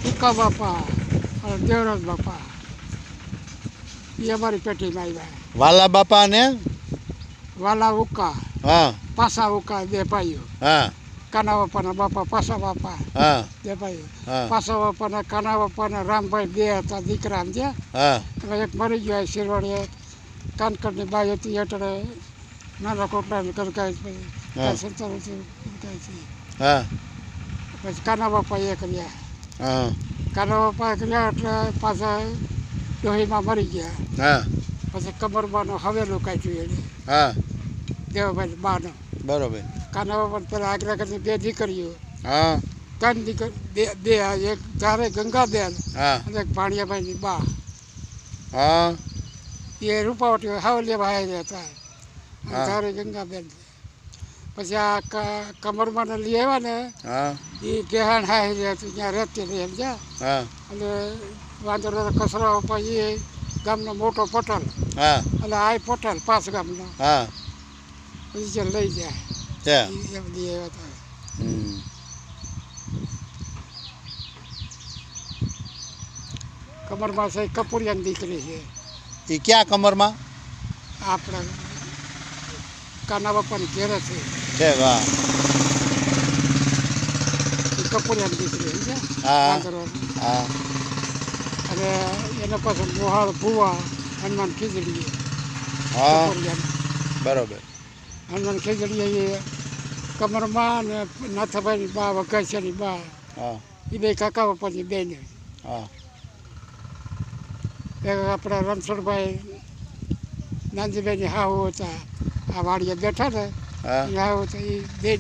ઉકા બાપા અને દેવરાજ બાપા એ અમારી પેટીમાં આવ્યા. વાલા બાપા ને વાલા ઉકા હા પાસા ઉકા બે ભાઈઓ. હા કાના બાપાના બાપા પાસા બાપા હા બે ભાઈઓ. હા પાસા બાપાના કાના બાપાના રામભાઈ બે હતા દીકરા સમજ્યા. હા હવે એક મરી ગયો શિરવાડીએ કાનકરની બાઈ હતી એટલે નાના કોટલાને કરકાય હા સંતાન કરકાય છે. હા પછી કાના બાપા એ કર્યા. હા કાના બાપા કર્યા એટલે પાછા ડોહીમાં મરી ગયા. હા પછી કમરબાનો હવેલું કાઢ્યું એને હા દેવાભાઈ બાનો. બરોબર કાના બાપા પેલા આગ્રા કરીને બે દીકરીઓ હા ત્રણ દીકરી બે એક ધારે ગંગાબેન હા અને એક ભાણિયાભાઈની બા હા એ રૂપાવટી હાવલિયા ભાઈ હતા અને હા ધારે ગંગાબેન. પછી આ કમરબાને લઈ આવ્યા ને હા એ ગેહાણ હાઈ હતી ત્યાં રહેતી રહી સમજ્યા. હા અને વાંદરો કસરા ઉપર એ ગામનો મોટો પટેલ હા એટલે આ પટેલ પાસ ગામનો હા પછી જે લઈ જાય ત્યાં એ બધી આવ્યા હતા. હમ. કમરમાં છે કપૂરિયાની દીકરી છે એ ક્યાં કમરમાં આપણે કાના બાપાની ઘેરે છે છે વાહ એ કપૂરિયાની દીકરી સમજે હા વાંદરો. હા અને એના પાસે મોહાળ ભુવા હનુમાન ખીજડીએ હા કપૂરિયાની. બરોબર હનુમાન ખીજડીએ એ કમરમાં અને નાથાભાઈની બા વઘાસિયાની બા હા એ બે કાકા બાપાની બેન. હા આપણા રણછોડભાઈ નાનજીભાઈની હાહુ હતા આ વાડીએ બેઠા ને હા એ હાહુ હતા એ બે